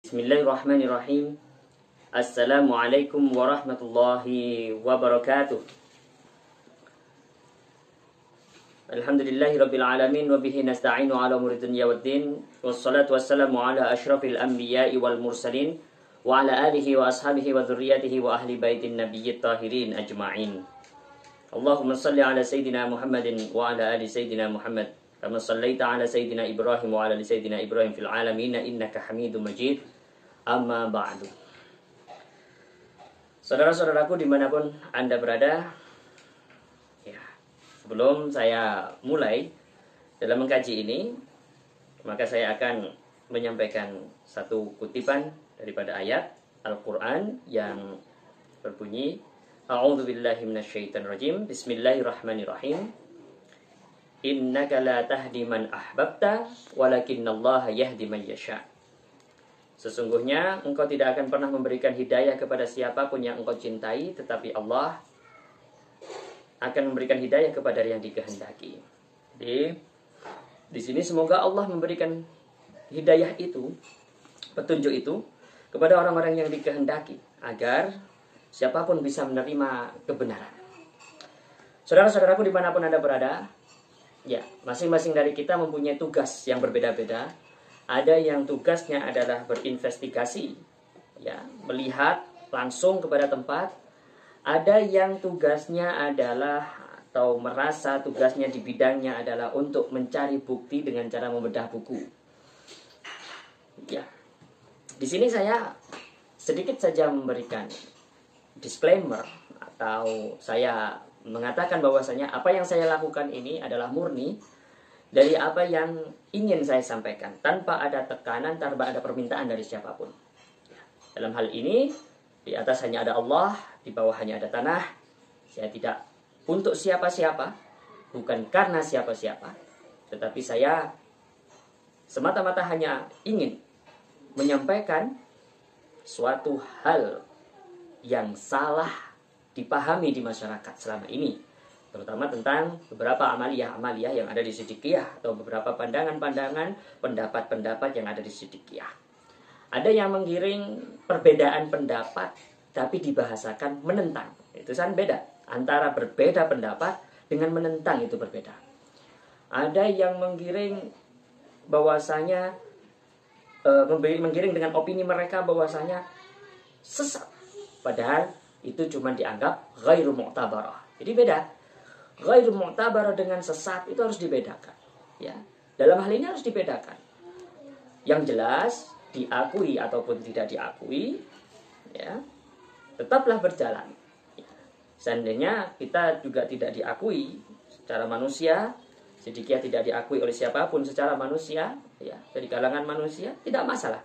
Bismillahirrahmanirrahim. Assalamualaikum warahmatullahi wabarakatuh. Alhamdulillahi rabbil alamin wa bihi nasta'inu ala umuri dunya waddin. Wassalatu wassalamu ala asyrafil anbiya'i wal mursalin wa ala alihi wa ashabihi wa dzurriyyatihi wa ahli baitin nabiyyit tahirin ajma'in. Allahumma salli ala sayyidina Muhammadin wa ala ali sayyidina Muhammad kama sallaita ala sayyidina Ibrahim wa ala ali sayyidina Ibrahim fil alamin innaka Hamidum Majid. Amma ba'du. Saudara-saudaraku dimanapun Anda berada, ya, sebelum saya mulai dalam mengkaji ini, maka saya akan menyampaikan satu kutipan daripada ayat Al-Quran yang berbunyi, A'udzubillahi minasyaitonirrajim, Bismillahirrahmanirrahim. Innaka la tahdi man ahbabta, walakinnallaha yahdi man yasha'. Sesungguhnya engkau tidak akan pernah memberikan hidayah kepada siapapun yang engkau cintai, tetapi Allah akan memberikan hidayah kepada yang dikehendaki. Jadi di sini semoga Allah memberikan hidayah itu, petunjuk itu kepada orang-orang yang dikehendaki, agar siapapun bisa menerima kebenaran. Saudara-saudaraku dimanapun Anda berada, ya, masing-masing dari kita mempunyai tugas yang berbeda-beda. Ada yang tugasnya adalah berinvestigasi, ya, melihat langsung kepada tempat. Ada yang tugasnya adalah atau merasa tugasnya di bidangnya adalah untuk mencari bukti dengan cara membedah buku. Ya, di sini saya sedikit saja memberikan disclaimer atau saya mengatakan bahwasanya apa yang saya lakukan ini adalah murni dari apa yang ingin saya sampaikan, tanpa ada tekanan, tanpa ada permintaan dari siapapun. Dalam hal ini, di atas hanya ada Allah, di bawah hanya ada tanah. Saya tidak untuk siapa-siapa, bukan karena siapa-siapa, tetapi saya semata-mata hanya ingin menyampaikan suatu hal yang salah dipahami di masyarakat selama ini, terutama tentang beberapa amaliyah-amaliyah yang ada di Siddiqiyah, atau beberapa pandangan-pandangan, pendapat-pendapat yang ada di Siddiqiyah. Ada yang menggiring perbedaan pendapat tapi dibahasakan menentang. Itu kan beda antara berbeda pendapat dengan menentang, itu berbeda. Ada yang menggiring bahwasanya menggiring dengan opini mereka bahwasanya sesat, padahal itu cuma dianggap ghairu mu'tabarah. Jadi beda. Ghairu mu'tabarah dengan sesat itu harus dibedakan, ya. Dalam hal ini harus dibedakan. Yang jelas diakui ataupun tidak diakui, ya, tetaplah berjalan. Seandainya kita juga tidak diakui secara manusia, Siddiqiyah tidak diakui oleh siapapun secara manusia, ya, dari kalangan manusia, tidak masalah.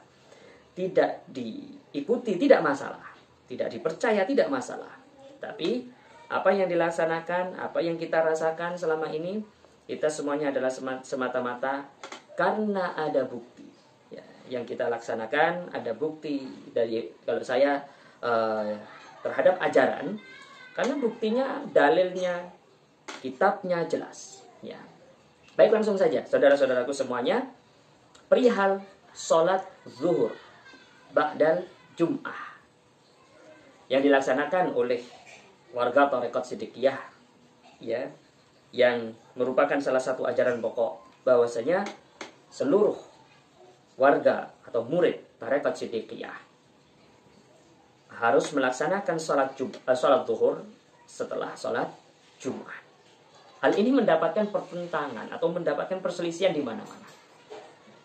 Tidak diikuti tidak masalah, tidak dipercaya tidak masalah. Tapi apa yang dilaksanakan, apa yang kita rasakan selama ini, kita semuanya adalah semata-mata karena ada bukti, ya, yang kita laksanakan. Ada bukti dari, kalau saya terhadap ajaran, karena buktinya, dalilnya, kitabnya jelas, ya. Baik, langsung saja saudara-saudaraku semuanya, perihal sholat zuhur ba'dal Jum'ah yang dilaksanakan oleh warga Thariqat Siddiqiyah, ya, yang merupakan salah satu ajaran pokok bahwasanya seluruh warga atau murid Thariqat Siddiqiyah harus melaksanakan sholat zuhur setelah sholat Jumat. Hal ini mendapatkan pertentangan atau mendapatkan perselisihan di mana-mana.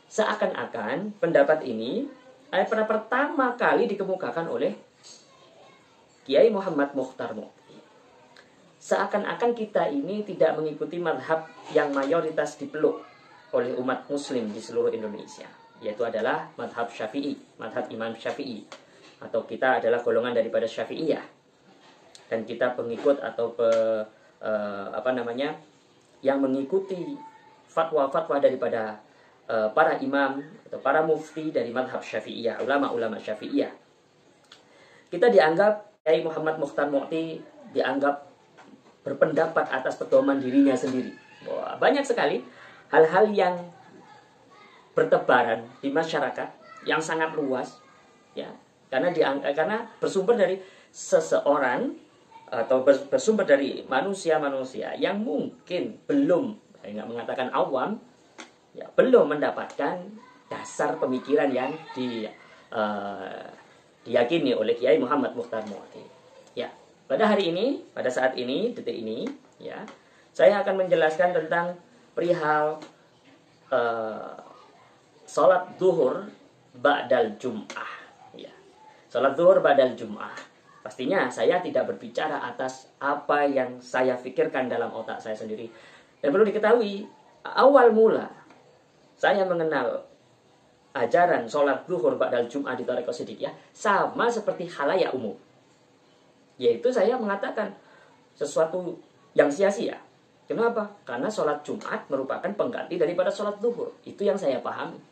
Seakan-akan pendapat ini pada pertama kali dikemukakan oleh Kiai Muhammad Mukhtar Mukti. Seakan-akan kita ini tidak mengikuti madhab yang mayoritas dipeluk oleh umat muslim di seluruh Indonesia, yaitu adalah madhab Syafi'i, madhab Imam Syafi'i, atau kita adalah golongan daripada Syafi'iyah, dan kita pengikut atau yang mengikuti fatwa-fatwa daripada para imam atau para mufti dari madhab Syafi'iyah, ulama-ulama Syafi'iyah. Kita dianggap, Kiai Muhammad Mukhtar Mukti dianggap berpendapat atas pedoman dirinya sendiri. Wah, banyak sekali hal-hal yang bertebaran di masyarakat yang sangat luas, ya. Karena bersumber dari seseorang atau bersumber dari manusia-manusia yang mungkin belum, saya nggak mengatakan awam, ya, belum mendapatkan dasar pemikiran yang diyakini oleh Kiai Muhammad Mukhtar Mu'ti. Ya, pada hari ini, pada saat ini, detik ini, ya, saya akan menjelaskan tentang perihal sholat zuhur ba'dal jum'ah. Ya, sholat zuhur ba'dal jum'ah. Pastinya saya tidak berbicara atas apa yang saya pikirkan dalam otak saya sendiri. Dan perlu diketahui, awal mula saya mengenal ajaran sholat zuhur ba'dal jum'ah di Thariqah Siddiqiyah sama seperti khalayak umum. Yaitu saya mengatakan sesuatu yang sia-sia. Kenapa? Karena sholat Jumat merupakan pengganti daripada sholat zuhur. Itu yang saya pahami.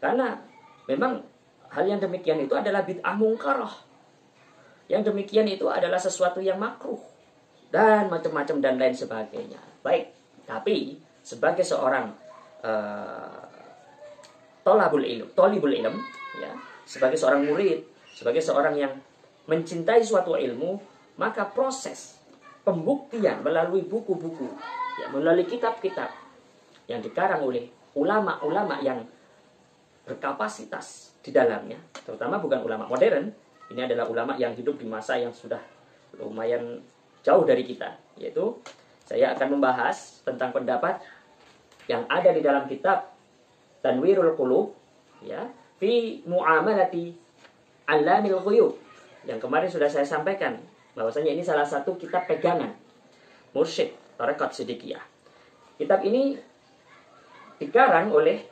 Karena memang hal yang demikian itu adalah bid'ah mungkarah. Yang demikian itu adalah sesuatu yang makruh. Dan macam-macam dan lain sebagainya. Baik, tapi sebagai seorang tolibul ilm, ya, sebagai seorang murid, sebagai seorang yang mencintai suatu ilmu, maka proses pembuktian melalui buku-buku, ya, melalui kitab-kitab yang dikarang oleh ulama-ulama yang berkapasitas di dalamnya, terutama bukan ulama modern, ini adalah ulama yang hidup di masa yang sudah lumayan jauh dari kita, yaitu saya akan membahas tentang pendapat yang ada di dalam kitab Tanwirul Qulub, ya, fi muamalati alamil ghuyub, yang kemarin sudah saya sampaikan bahwasanya ini salah satu kitab pegangan mursyid Thariqah Siddiqiyah. Kitab ini dikarang oleh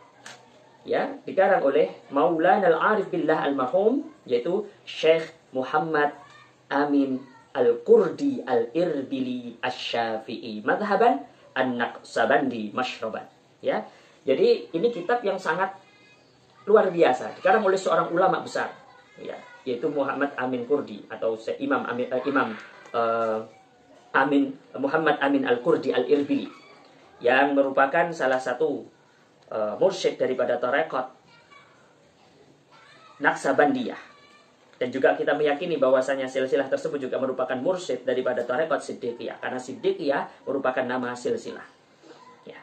Maulana Al-Arif Billah Al-Marhum, yaitu Syekh Muhammad Amin Al-Qurdi Al-Irbili Asy-Syafi'i madhaban An-Naqsabandi Mashraban, ya. Jadi ini kitab yang sangat luar biasa, dikarang oleh seorang ulama besar, ya, yaitu Muhammad Amin Qurdi atau Muhammad Amin Al-Qurdi Al-Irbili, yang merupakan salah satu mursyid daripada Thariqat Naqsabandiyah. Dan juga kita meyakini bahwasanya silsilah tersebut juga merupakan mursyid daripada Thariqat Siddiqiyah, karena Siddiqiyah merupakan nama silsilah. Ya.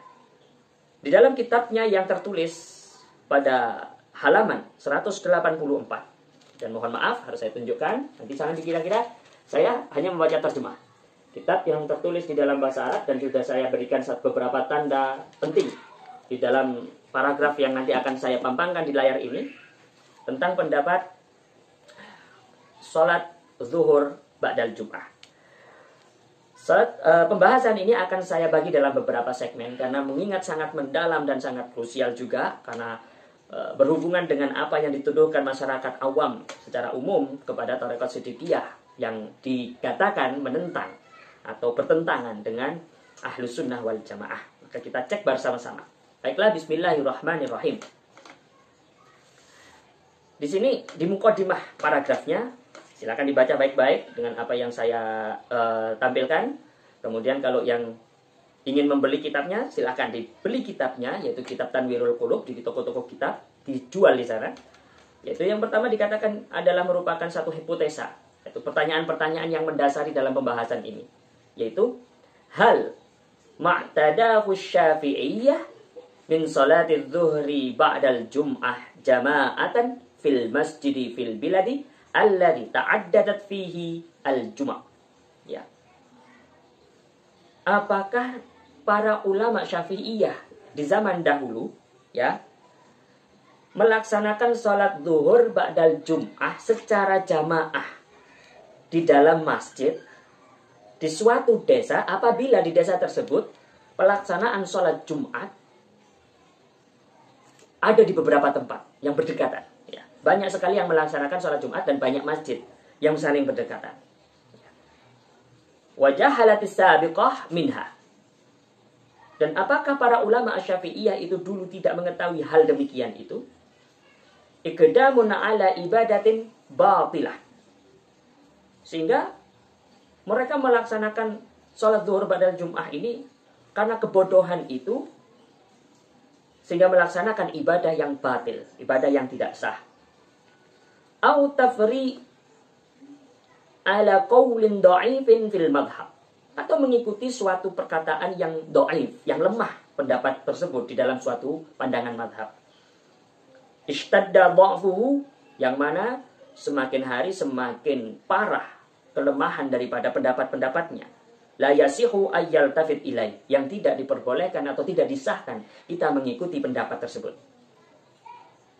Di dalam kitabnya yang tertulis pada halaman 184, dan mohon maaf harus saya tunjukkan, nanti jangan dikira-kira saya hanya membaca terjemah. Kitab yang tertulis di dalam bahasa Arab, dan sudah saya berikan beberapa tanda penting di dalam paragraf yang nanti akan saya pampangkan di layar ini, tentang pendapat sholat zuhur ba'dal jum'ah. Pembahasan ini akan saya bagi dalam beberapa segmen, karena mengingat sangat mendalam dan sangat krusial juga, karena berhubungan dengan apa yang dituduhkan masyarakat awam secara umum kepada Thariqat Siddiqiyah, yang dikatakan menentang atau bertentangan dengan Ahlus Sunnah wal Jamaah. Maka kita cek bersama-sama. Baiklah, bismillahirrahmanirrahim. Di sini di muqaddimah paragrafnya, silakan dibaca baik-baik dengan apa yang saya tampilkan. Kemudian kalau yang ingin membeli kitabnya, silakan dibeli kitabnya, yaitu kitab Tanwirul Qulub di toko-toko kitab, dijual di sana. Yaitu yang pertama dikatakan adalah merupakan satu hipotesa, yaitu pertanyaan-pertanyaan yang mendasari dalam pembahasan ini, yaitu hal ma'tadahu Syafi'iyah min salati dhuhri ba'dal jum'ah jama'atan fil masjidi fil biladi alladhi ta'addadat fihi al-jum'ah. Ya. Apakah para ulama Syafi'iyah di zaman dahulu, ya, melaksanakan sholat zuhur ba'dal jum'ah secara jamaah di dalam masjid di suatu desa, apabila di desa tersebut pelaksanaan sholat Jumat ada di beberapa tempat yang berdekatan. Ya. Banyak sekali yang melaksanakan sholat Jumat dan banyak masjid yang saling berdekatan. Wajahalatis sabiqah minha. Dan apakah para ulama Asy-Syafi'iyah itu dulu tidak mengetahui hal demikian itu? Iqdamun ala ibadatin batilah. Sehingga mereka melaksanakan sholat zuhur ba'dal jum'ah ini karena kebodohan itu, sehingga melaksanakan ibadah yang batil, ibadah yang tidak sah. au tafri ala qaulin dha'ifin fil madhab, atau mengikuti suatu perkataan yang dhaif, yang lemah pendapat tersebut di dalam suatu pandangan madhab. Ishtadda dha'fuhu, yang mana semakin hari semakin parah kelemahan daripada pendapat-pendapatnya. La yasihu ayyal tafid ilai, yang tidak diperbolehkan atau tidak disahkan kita mengikuti pendapat tersebut.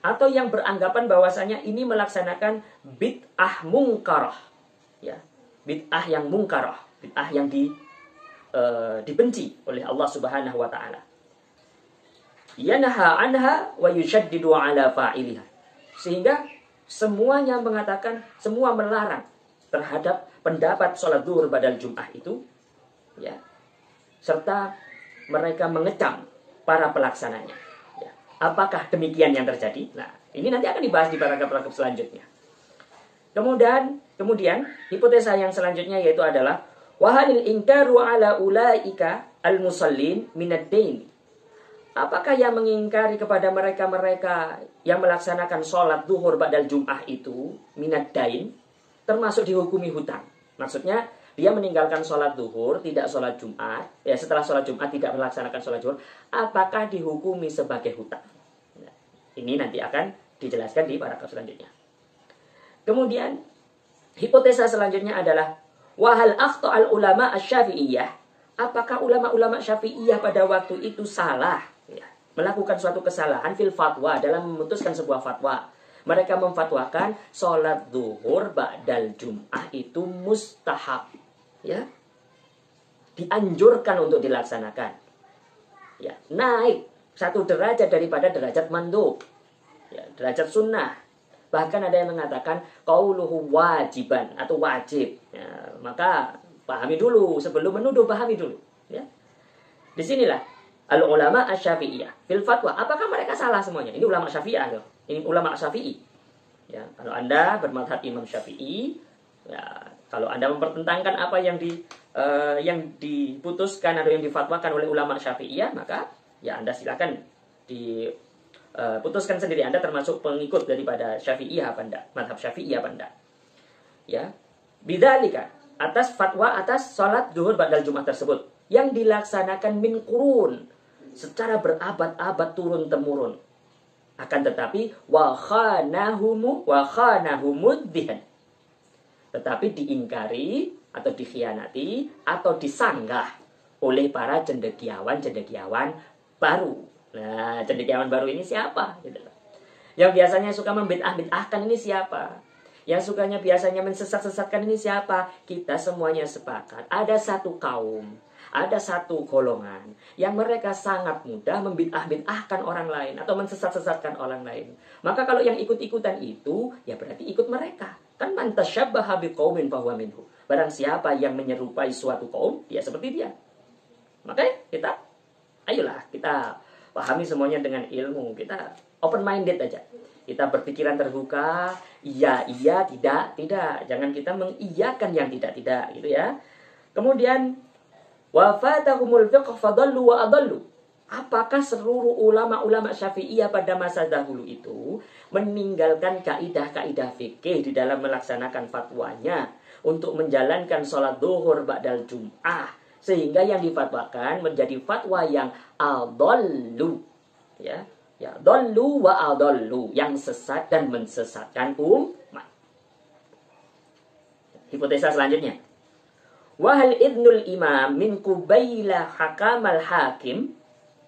Atau yang beranggapan bahwasanya ini melaksanakan bid'ah mungkarah, ya, bid'ah yang mungkarah, bid'ah yang dibenci oleh Allah Subhanahu wa taala. Yanha anha wa yushaddidu ala fa'iliha. Sehingga semuanya mengatakan, semua melarang terhadap pendapat sholat zuhur badal Jum'ah itu, ya, serta mereka mengecam para pelaksananya. Ya. Apakah demikian yang terjadi? Nah, ini nanti akan dibahas di paragraf selanjutnya. Kemudian hipotesa yang selanjutnya yaitu adalah wahalil ingkaru ala ulaika al-musallin minad dain. Apakah yang mengingkari kepada mereka-mereka yang melaksanakan sholat zuhur ba'dal Jum'ah itu minad dain, termasuk dihukumi hutang? Maksudnya dia meninggalkan sholat zuhur, tidak sholat Jumat, ya, setelah sholat Jumat tidak melaksanakan sholat zuhur, apakah dihukumi sebagai hutang? Nah, ini nanti akan dijelaskan di paragraf selanjutnya. Kemudian hipotesa selanjutnya adalah wahal akhta al ulama asy-syafi'iyah, apakah ulama-ulama Syafi'iyah pada waktu itu salah, ya, melakukan suatu kesalahan fil fatwa, dalam memutuskan sebuah fatwa. Mereka memfatwakan sholat zuhur ba'dal Jum'ah itu mustahab, ya, dianjurkan untuk dilaksanakan, ya, naik satu derajat daripada derajat mandub, ya, derajat sunnah. Bahkan ada yang mengatakan qauluhu wajiban atau wajib, ya, maka pahami dulu sebelum menuduh, pahami dulu, ya. Disinilah al ulama asy-syafi'iyah fil fatwa, apakah mereka salah semuanya? Ini ulama Syafi'iyah loh. Ini ulama Syafi'i. Ya, kalau Anda bermadhab Imam Syafi'i, ya, kalau Anda mempertentangkan apa yang diputuskan atau yang difatwakan oleh ulama Syafi'iyah, maka ya Anda silakan putuskan sendiri, Anda termasuk pengikut daripada Syafi'iyah apa enggak, madhab Syafi'iyah apa enggak. Ya. Bidzalika, atas fatwa atas salat zuhur ba'dal Jumat tersebut yang dilaksanakan min qurun, secara berabad-abad turun temurun. Akan tetapi wa khanahumuddhihan, tetapi diingkari atau dikhianati atau disanggah oleh para cendekiawan baru. Nah, cendekiawan baru ini siapa? Gitu. Yang biasanya suka membid'ah-bid'ahkan ini siapa? Yang sukanya biasanya mensesat-sesatkan ini siapa? Kita semuanya sepakat. Ada satu kaum, ada satu golongan yang mereka sangat mudah membid'ah-bid'ahkan orang lain atau mensesat-sesatkan orang lain. Maka kalau yang ikut-ikutan itu, ya berarti ikut mereka. Kan man tasyabbaha biqaumin fahuwa minhu. Barang siapa yang menyerupai suatu kaum, dia seperti dia. Makanya ayolah kita pahami semuanya dengan ilmu. Kita open minded aja. Kita berpikiran terbuka, iya, tidak. Jangan kita mengiyakan yang tidak, gitu ya. Kemudian wafatahumul fiqh fadallu wa adallu. Apakah seluruh ulama-ulama Syafi'iyah pada masa dahulu itu meninggalkan kaidah-kaidah fikih di dalam melaksanakan fatwanya untuk menjalankan sholat zuhur ba'dal Jum'ah, sehingga yang difatwakan menjadi fatwa yang adallu, ya, dallu wa adallu, yang sesat dan mensesatkan umat. Hipotesa selanjutnya, wahal idnul imam min qubaila hakamal hakim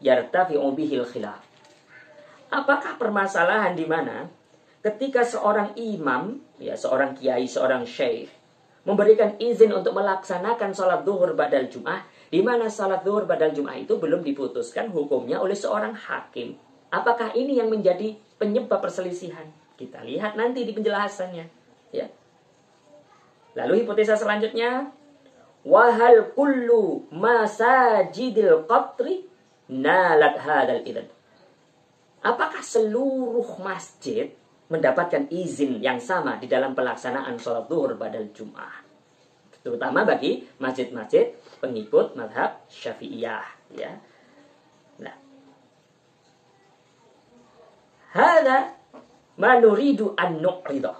yartafi'u bihil khilaf. Apakah permasalahan di mana ketika seorang imam, ya, seorang kiai, seorang syekh memberikan izin untuk melaksanakan sholat zuhur ba'dal Jum'ah, di mana sholat zuhur ba'dal Jum'ah itu belum diputuskan hukumnya oleh seorang hakim. Apakah ini yang menjadi penyebab perselisihan? Kita lihat nanti di penjelasannya, ya. Lalu hipotesa selanjutnya, wahal kullu masajidil qatri nalat hadal idzan. Apakah seluruh masjid mendapatkan izin yang sama di dalam pelaksanaan sholat zuhur ba'dal Jum'ah? Terutama bagi masjid-masjid pengikut mazhab Syafi'iyah, ya. Nah, hadza ma nuridu an nu'ridah.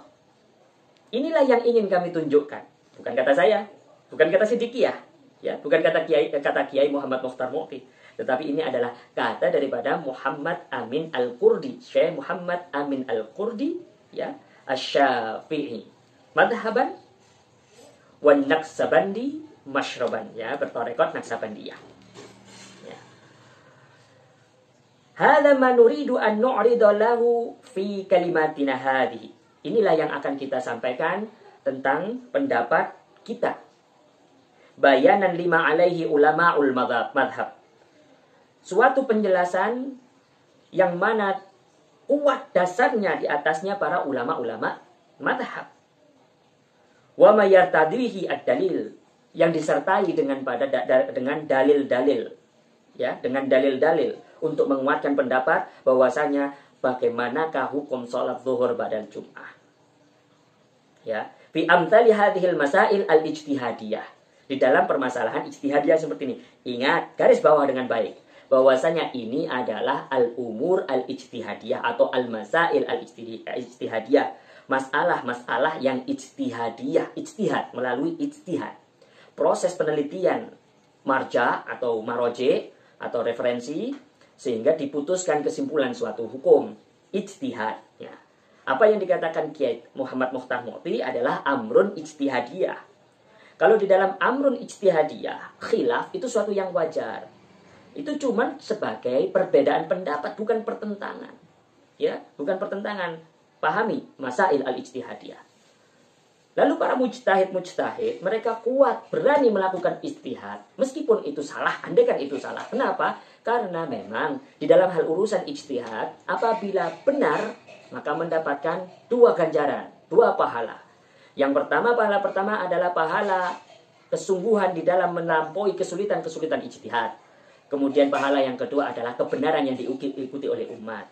Inilah yang ingin kami tunjukkan. Bukan kata saya, bukan kata Siddiqiyah, ya, bukan kata Kiai Muhammad Mokhtar Mukti, tetapi ini adalah kata daripada Muhammad Amin Al-Qurdi, Syekh Muhammad Amin Al-Qurdi, ya, Asy-Syafi'i, madhaban wan Naqsabandi masyraban, ya, bertarekat Naqsabandiyah. Ya. Hadza ma nuridu an nu'rida lahu fi kalimatina hadhihi. Inilah yang akan kita sampaikan tentang pendapat kita. Bayanan lima alaihi ulama'ul madhab. Suatu penjelasan yang mana kuat dasarnya di atasnya para ulama-ulama madhab. Wa ma yartadihi ad-dalil, yang disertai dengan dalil-dalil, ya, dengan dalil-dalil untuk menguatkan pendapat bahwasanya bagaimanakah hukum sholat zuhur ba'dal Jum'ah. Ya, fi amthali hadhil masail al-ijtihadiyah. Di dalam permasalahan ijtihadiyah seperti ini. Ingat, garis bawah dengan baik, bahwasanya ini adalah al-umur al-ijtihadiyah atau al-masail al-ijtihadiyah. Masalah-masalah yang ijtihadiyah, ijtihad, melalui ijtihad. Proses penelitian marja atau maroje atau referensi sehingga diputuskan kesimpulan suatu hukum, ijtihad, ya. Apa yang dikatakan Kiai Muhammad Mokhtar Mukti adalah amrun ijtihadiyah. Kalau di dalam amrun ijtihadiyah, khilaf itu suatu yang wajar. Itu cuma sebagai perbedaan pendapat, bukan pertentangan. Ya, bukan pertentangan. Pahami masail al-ijtihadiyah. Lalu para mujtahid, mereka kuat, berani melakukan ijtihad. Meskipun itu salah, andaikan itu salah. Kenapa? Karena memang di dalam hal urusan ijtihad, apabila benar, maka mendapatkan 2 ganjaran, 2 pahala. Yang pertama, pahala pertama adalah pahala kesungguhan di dalam melampaui kesulitan-kesulitan ijtihad. Kemudian pahala yang kedua adalah kebenaran yang diikuti oleh umat.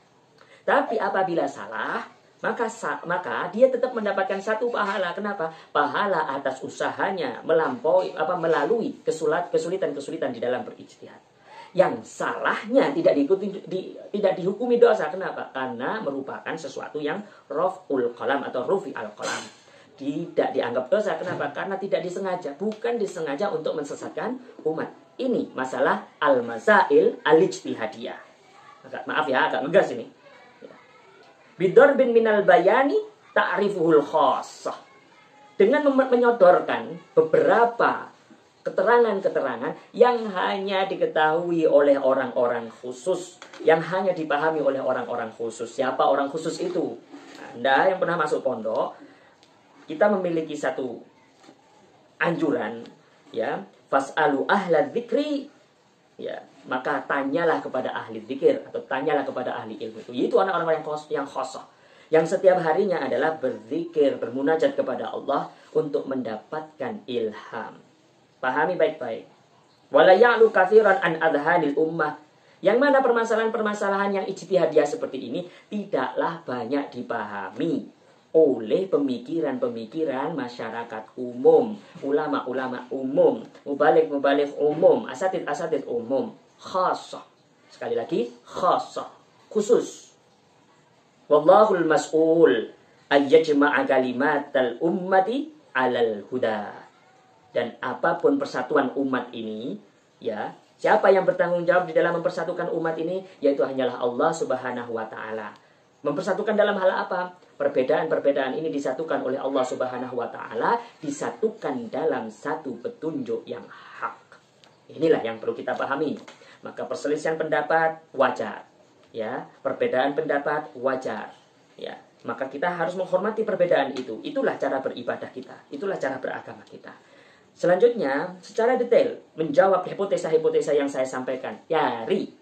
Tapi apabila salah, maka dia tetap mendapatkan 1 pahala. Kenapa? Pahala atas usahanya melalui kesulitan-kesulitan di dalam berijtihad. Yang salahnya tidak dihukumi dosa. Kenapa? Karena merupakan sesuatu yang raf'ul qalam atau rufi al-qalam. Tidak dianggap dosa. Kenapa? Karena tidak disengaja. Bukan disengaja untuk mensesatkan umat. Ini masalah al-masail al-ijtihadiyah. Maaf ya, agak ngegas ini. Bidarbin minal bayani ta'rifuhul khassah. Dengan menyodorkan beberapa keterangan-keterangan yang hanya diketahui oleh orang-orang khusus, yang hanya dipahami oleh orang-orang khusus. Siapa orang khusus itu? Anda yang pernah masuk pondok, kita memiliki satu anjuran, ya, fas'alu ahla dzikri, ya, maka tanyalah kepada ahli dzikir atau tanyalah kepada ahli ilmu itu. Yaitu orang-orang yang khosoh, yang setiap harinya adalah berzikir, bermunajat kepada Allah untuk mendapatkan ilham. Pahami baik-baik. Wala ya'lu katsiran an adhanil ummah. Yang mana permasalahan-permasalahan yang ijtihadiyah seperti ini tidaklah banyak dipahami oleh pemikiran-pemikiran masyarakat umum, ulama-ulama umum, mubalik-mubalik umum, asatid-asatid umum, khassah. Sekali lagi, khassah, khusus. Wallahul mas'ul ayyajma'a kalimatal ummati alal huda. Dan apapun persatuan umat ini, ya, siapa yang bertanggung jawab di dalam mempersatukan umat ini? Yaitu hanyalah Allah Subhanahu wa ta'ala. Mempersatukan dalam hal apa? Perbedaan-perbedaan ini disatukan oleh Allah Subhanahu wa ta'ala, disatukan dalam satu petunjuk yang hak. Inilah yang perlu kita pahami. Maka perselisihan pendapat wajar, ya, perbedaan pendapat wajar, ya. Maka kita harus menghormati perbedaan itu. Itulah cara beribadah kita, itulah cara beragama kita. Selanjutnya, secara detail menjawab hipotesa-hipotesa yang saya sampaikan dari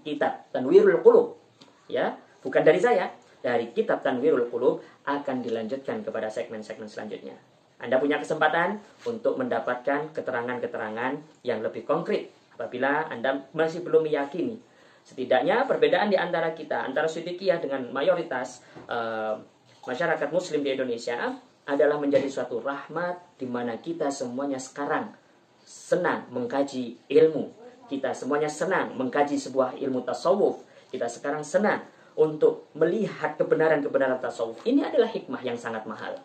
kitab Tanwirul Qulub, ya, bukan dari saya, dari kitab Tanwirul Qulub, akan dilanjutkan kepada segmen-segmen selanjutnya. Anda punya kesempatan untuk mendapatkan keterangan-keterangan yang lebih konkret apabila Anda masih belum meyakini. Setidaknya perbedaan di antara kita, antara Siddiqiyah dengan mayoritas masyarakat muslim di Indonesia adalah menjadi suatu rahmat di mana kita semuanya sekarang senang mengkaji ilmu. Kita semuanya senang mengkaji sebuah ilmu tasawuf. Kita sekarang senang untuk melihat kebenaran-kebenaran tasawuf. Ini adalah hikmah yang sangat mahal.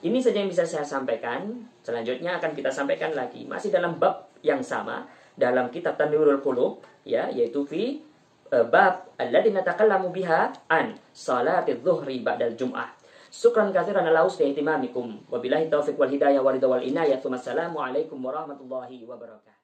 Ini saja yang bisa saya sampaikan. Selanjutnya akan kita sampaikan lagi masih dalam bab yang sama dalam kitab Tanwirul Qulub, ya, yaitu fi bab alladzina takallamu biha an salatiz zuhri ba'dal jum'ah. Syukran katsiran ala husni ihtimamikum. Wabillahi taufiq wal hidayah wal ridha wal inayah. Wassalamu alaikum warahmatullahi wabarakatuh.